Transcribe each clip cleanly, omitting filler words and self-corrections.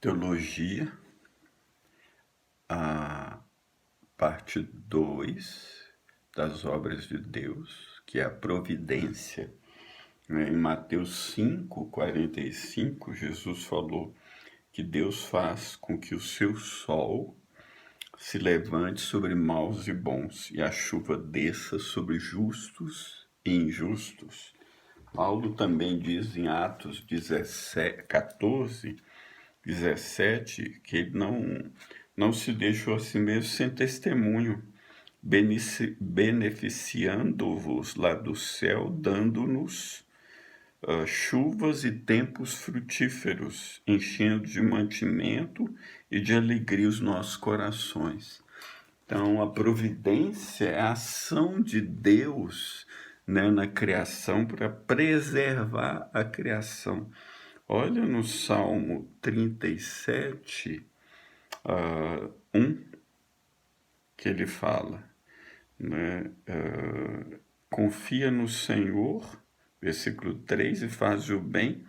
Teologia, a parte 2 das obras de Deus, que é a providência. Em Mateus 5:45, Jesus falou que Deus faz com que o seu sol se levante sobre maus e bons, e a chuva desça sobre justos e injustos. Paulo também diz em Atos 14:17, que ele não se deixou a si mesmo sem testemunho, beneficiando-vos lá do céu, dando-nos chuvas e tempos frutíferos, enchendo de mantimento e de alegria os nossos corações. Então, a providência é a ação de Deus, né, na criação para preservar a criação. Olha no Salmo 37, 1, que ele fala, né, confia no Senhor, versículo 3, e faz o bem,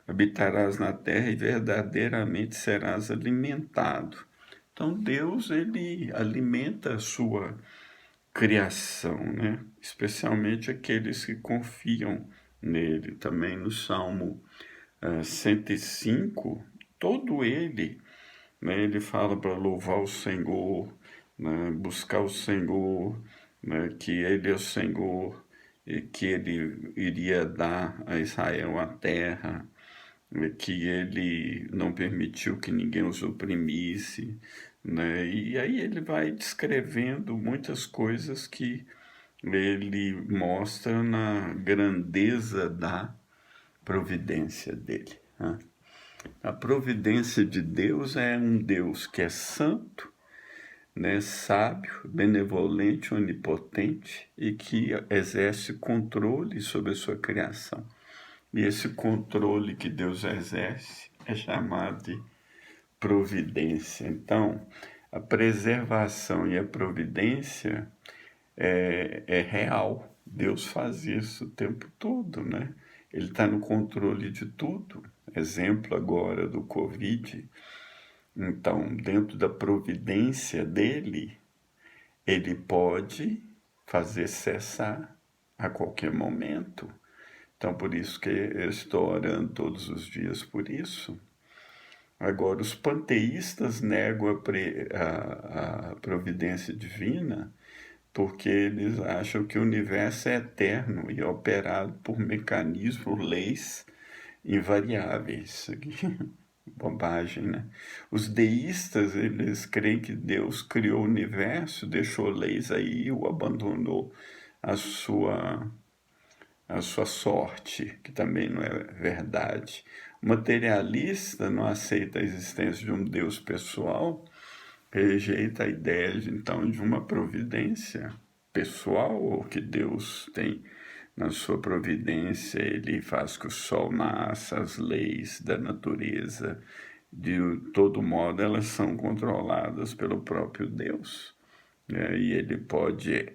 habitarás na terra e verdadeiramente serás alimentado. Então Deus, ele alimenta a sua criação, né? Especialmente aqueles que confiam nele. Também no Salmo 105, todo ele, né, ele fala para louvar o Senhor, né, buscar o Senhor, né, que ele é o Senhor e que ele iria dar a Israel a terra, que ele não permitiu que ninguém os oprimisse, né? E aí ele vai descrevendo muitas coisas que ele mostra na grandeza da providência dele, né? A providência de Deus é um Deus que é santo, né, sábio, benevolente, onipotente e que exerce controle sobre a sua criação. E esse controle que Deus exerce é chamado de providência. Então, a preservação e a providência é real. Deus faz isso o tempo todo, né? Ele está no controle de tudo. Exemplo agora do Covid. Então, dentro da providência dele, ele pode fazer cessar a qualquer momento. Então, por isso que eu estou orando todos os dias por isso. Agora, os panteístas negam a providência divina porque eles acham que o universo é eterno e é operado por mecanismos, leis invariáveis. Isso aqui, bobagem, né? Os deístas, eles creem que Deus criou o universo, deixou leis aí e o abandonou a sua sorte, que também não é verdade. O materialista não aceita a existência de um Deus pessoal, rejeita a ideia, então, de uma providência pessoal, ou que Deus tem na sua providência, ele faz que o sol nasça, as leis da natureza, de todo modo, elas são controladas pelo próprio Deus, né? E ele pode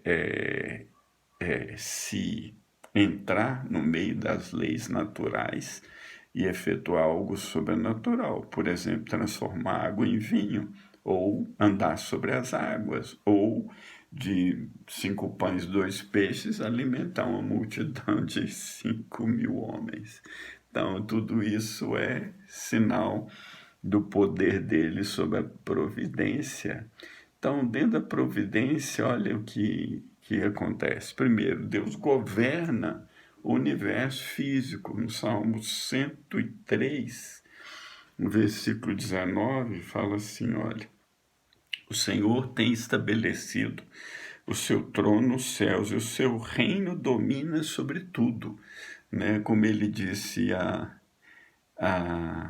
se entrar no meio das leis naturais e efetuar algo sobrenatural, por exemplo, transformar água em vinho, ou andar sobre as águas, ou de 5 pães e 2 peixes alimentar uma multidão de 5.000 homens. Então, tudo isso é sinal do poder dele sobre a providência. Então, dentro da providência, olha o que acontece. Primeiro, Deus governa o universo físico. No Salmo 103, no versículo 19, fala assim, olha, o Senhor tem estabelecido o seu trono nos céus e o seu reino domina sobre tudo, né? Como ele disse a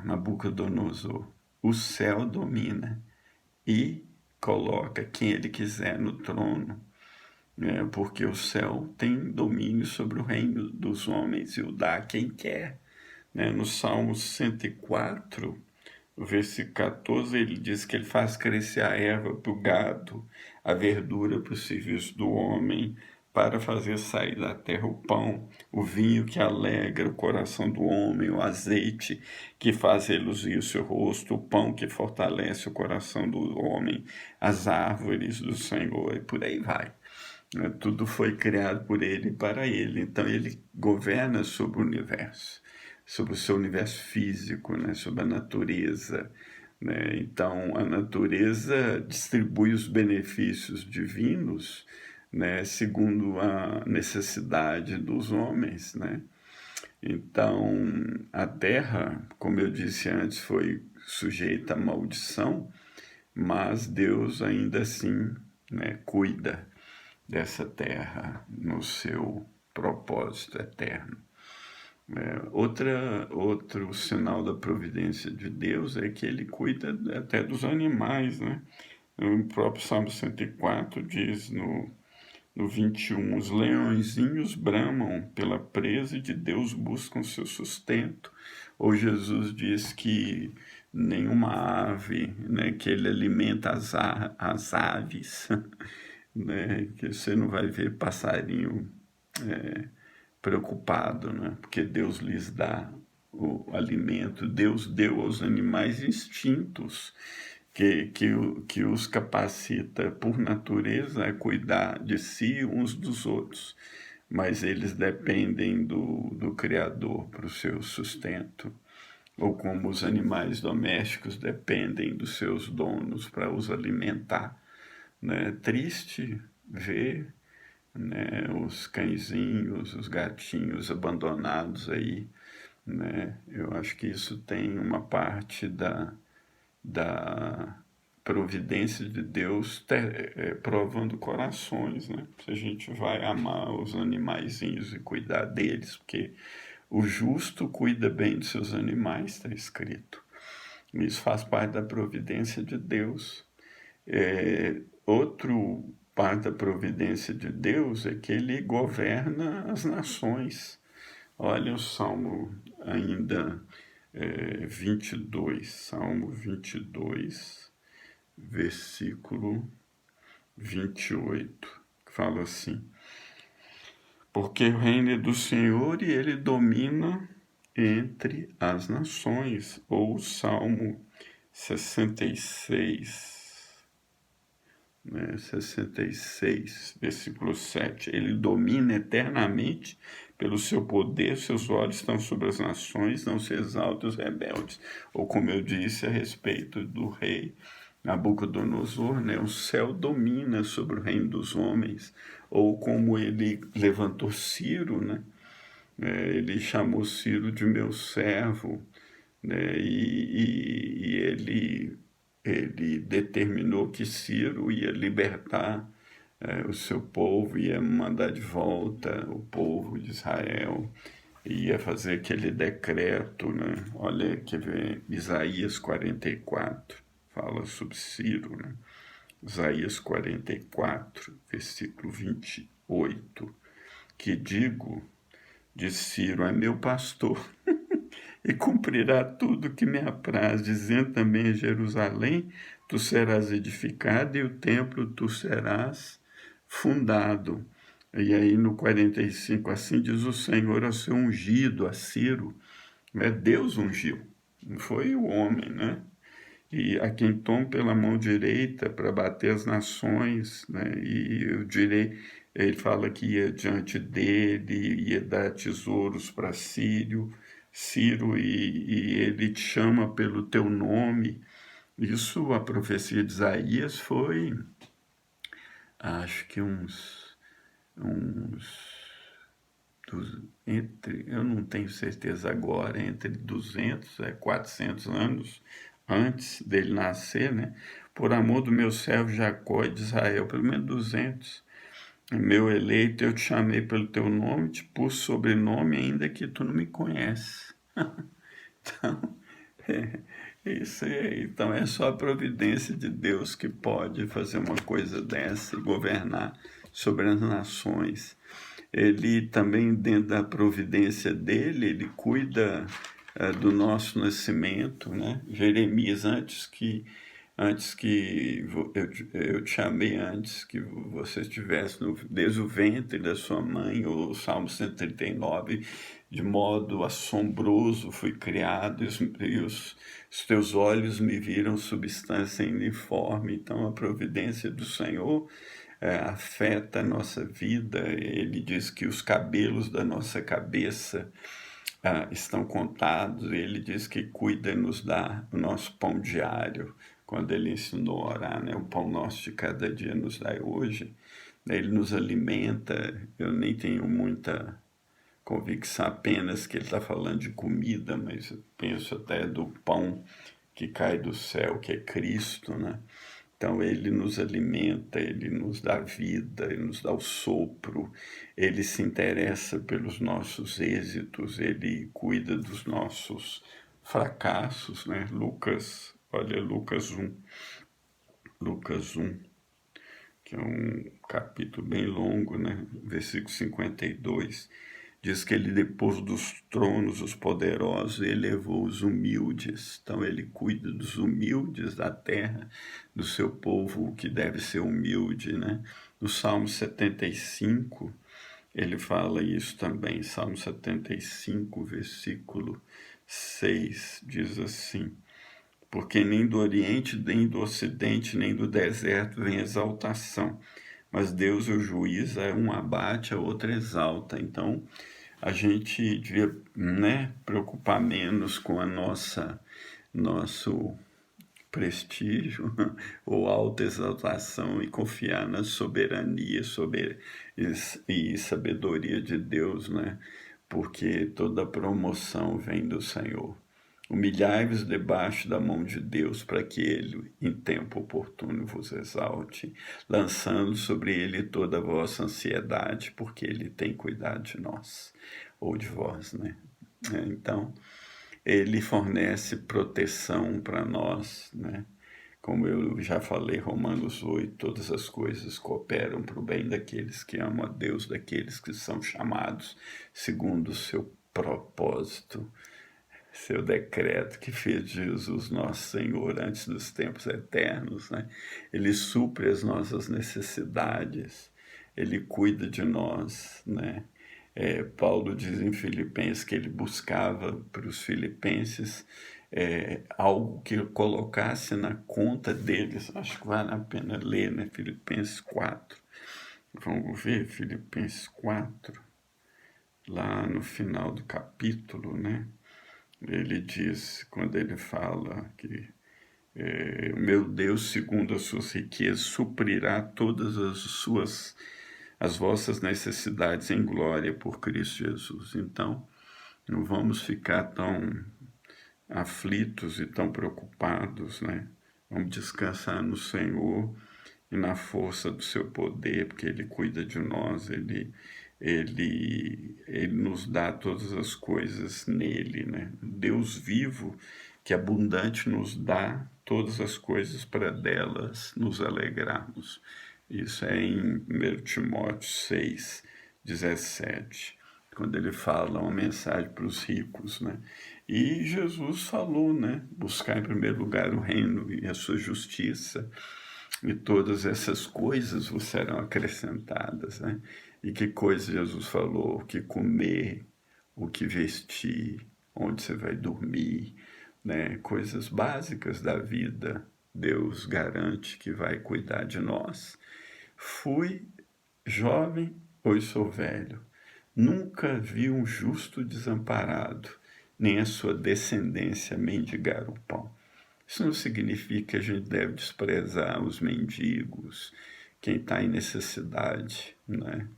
Nabucodonosor, o céu domina e coloca quem ele quiser no trono, né? Porque o céu tem domínio sobre o reino dos homens e o dá a quem quer, né? No Salmo 104, o versículo 14, ele diz que ele faz crescer a erva para o gado, a verdura para o serviço do homem, para fazer sair da terra o pão, o vinho que alegra o coração do homem, o azeite que faz reluzir o seu rosto, o pão que fortalece o coração do homem, as árvores do Senhor, e por aí vai. Tudo foi criado por ele e para ele. Então ele governa sobre o universo, sobre o seu universo físico, né? Sobre a natureza, né? Então a natureza distribui os benefícios divinos, né? Segundo a necessidade dos homens, né? Então a terra, como eu disse antes, foi sujeita à maldição, mas Deus ainda assim, né, cuida dessa terra no seu propósito eterno. Outro sinal da providência de Deus é que ele cuida até dos animais, né? O próprio Salmo 104 diz no 21, os leõezinhos bramam pela presa e de Deus buscam seu sustento. Ou Jesus diz que nenhuma ave, né, que ele alimenta as aves, né, que você não vai ver passarinho preocupado, né, porque Deus lhes dá o alimento. Deus deu aos animais instintos que os capacita por natureza a cuidar de si uns dos outros, mas eles dependem do Criador para o seu sustento, ou como os animais domésticos dependem dos seus donos para os alimentar. Né? Triste ver, né, os cãezinhos, os gatinhos abandonados aí, né? Eu acho que isso tem uma parte da providência de Deus provando corações, né? Se a gente vai amar os animaizinhos e cuidar deles, porque o justo cuida bem dos seus animais, está escrito. Isso faz parte da providência de Deus. Outro parte da providência de Deus é que ele governa as nações. Olha o Salmo ainda 22, Salmo 22, versículo 28, que fala assim: porque o reino é do Senhor e ele domina entre as nações. Ou o Salmo 66, 66, versículo 7. Ele domina eternamente pelo seu poder, seus olhos estão sobre as nações, não se exalta os rebeldes. Ou como eu disse a respeito do rei Nabucodonosor, né, o céu domina sobre o reino dos homens. Ou como ele levantou Ciro, né, ele chamou Ciro de meu servo, né, e ele determinou que Ciro ia libertar o seu povo, ia mandar de volta o povo de Israel, ia fazer aquele decreto, né? Olha que vem Isaías 44, fala sobre Ciro, né? Isaías 44, versículo 28, que digo, de Ciro, é meu pastor, e cumprirá tudo que me apraz, dizendo também em Jerusalém, tu serás edificado e o templo tu serás fundado. E aí no 45, assim diz o Senhor ao seu ungido, a Ciro, né? Deus ungiu, não foi o homem, né? E a quem toma pela mão direita para bater as nações, né? E eu direi, ele fala que ia diante dele, ia dar tesouros para Ciro, e ele te chama pelo teu nome. Isso, a profecia de Isaías foi, acho que eu não tenho certeza agora, entre 200 e 400 anos antes dele nascer, né? Por amor do meu servo Jacó e de Israel, pelo menos 200. Meu eleito, eu te chamei pelo teu nome, te pus sobrenome, ainda que tu não me conheces. Então, então é só a providência de Deus que pode fazer uma coisa dessa e governar sobre as nações. Ele também, dentro da providência dele, ele cuida do nosso nascimento, né? Jeremias, antes que antes que eu te amei antes que você estivesse desde o ventre da sua mãe, o Salmo 139, de modo assombroso fui criado, os teus olhos me viram substância uniforme. Então a providência do Senhor afeta a nossa vida. Ele diz que os cabelos da nossa cabeça estão contados. Ele diz que cuida e nos dá o nosso pão diário, quando ele ensinou a orar, né? O pão nosso de cada dia nos dai hoje. Ele nos alimenta. Eu nem tenho muita convicção apenas que ele está falando de comida, mas eu penso até do pão que cai do céu, que é Cristo, né? Então ele nos alimenta, ele nos dá vida, ele nos dá o sopro, ele se interessa pelos nossos êxitos, ele cuida dos nossos fracassos, né? Lucas 1, que é um capítulo bem longo, né? Versículo 52. Diz que ele depôs dos tronos os poderosos e elevou os humildes. Então ele cuida dos humildes da terra, do seu povo que deve ser humilde, né? No Salmo 75, ele fala isso também. Salmo 75, versículo 6, diz assim: porque nem do Oriente, nem do Ocidente, nem do deserto vem exaltação, mas Deus o juiz, um abate, a outro exalta. Então, a gente devia, né, preocupar menos com a nosso prestígio ou autoexaltação e confiar na soberania e sabedoria de Deus, né? Porque toda promoção vem do Senhor. Humilhai-vos debaixo da mão de Deus, para que ele, em tempo oportuno, vos exalte, lançando sobre ele toda a vossa ansiedade, porque ele tem cuidado de nós, ou de vós, né? Então, ele fornece proteção para nós, né? Como eu já falei, Romanos 8, todas as coisas cooperam para o bem daqueles que amam a Deus, daqueles que são chamados segundo o seu propósito, seu decreto que fez Jesus nosso Senhor antes dos tempos eternos, né? Ele supre as nossas necessidades, ele cuida de nós, né? Paulo diz em Filipenses que ele buscava para os filipenses algo que colocasse na conta deles. Acho que vale a pena ler, né? Filipenses 4. Vamos ver Filipenses 4, lá no final do capítulo, né? Ele diz, quando ele fala que o meu Deus, segundo as suas riquezas, suprirá todas as vossas necessidades em glória por Cristo Jesus. Então, não vamos ficar tão aflitos e tão preocupados, né? Vamos descansar no Senhor e na força do seu poder, porque Ele cuida de nós, Ele nos dá todas as coisas nele, né? Deus vivo, que abundante nos dá todas as coisas para delas nos alegrarmos. Isso é em 1 Timóteo 6, 17, quando ele fala uma mensagem para os ricos, né? E Jesus falou, né? Buscar em primeiro lugar o reino e a sua justiça, e todas essas coisas vos serão acrescentadas, né? E que coisa Jesus falou? O que comer, o que vestir, onde você vai dormir, né? Coisas básicas da vida. Deus garante que vai cuidar de nós. Fui jovem, hoje sou velho. Nunca vi um justo desamparado, nem a sua descendência mendigar o pão. Isso não significa que a gente deve desprezar os mendigos, quem está em necessidade, né?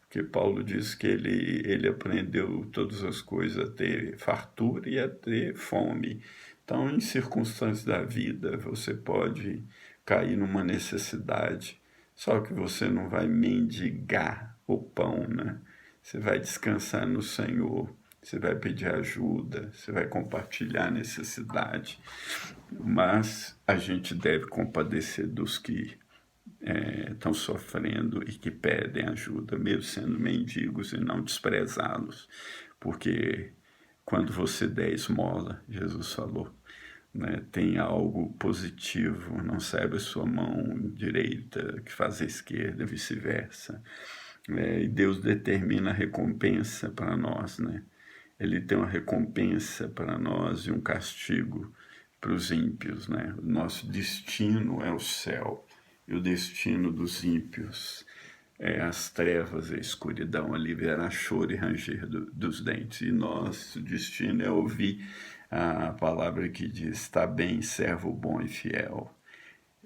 Porque Paulo diz que ele aprendeu todas as coisas a ter fartura e a ter fome. Então, em circunstâncias da vida, você pode cair numa necessidade, só que você não vai mendigar o pão, né? Você vai descansar no Senhor, você vai pedir ajuda, você vai compartilhar a necessidade. Mas a gente deve compadecer dos que estão sofrendo e que pedem ajuda, mesmo sendo mendigos, e não desprezá-los. Porque quando você der esmola, Jesus falou, né, tem algo positivo, não saiba a sua mão direita que faz a esquerda, vice-versa. E Deus determina a recompensa para nós, né? Ele tem uma recompensa para nós e um castigo para os ímpios, né? O nosso destino é o céu e o destino dos ímpios é as trevas, a escuridão, ali verá choro e ranger dos dentes. E nosso destino é ouvir a palavra que diz: está bem, servo bom e fiel.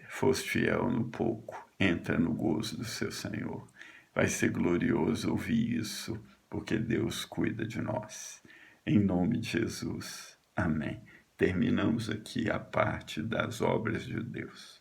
Foste fiel no pouco, entra no gozo do seu Senhor. Vai ser glorioso ouvir isso, porque Deus cuida de nós. Em nome de Jesus. Amém. Terminamos aqui a parte das obras de Deus.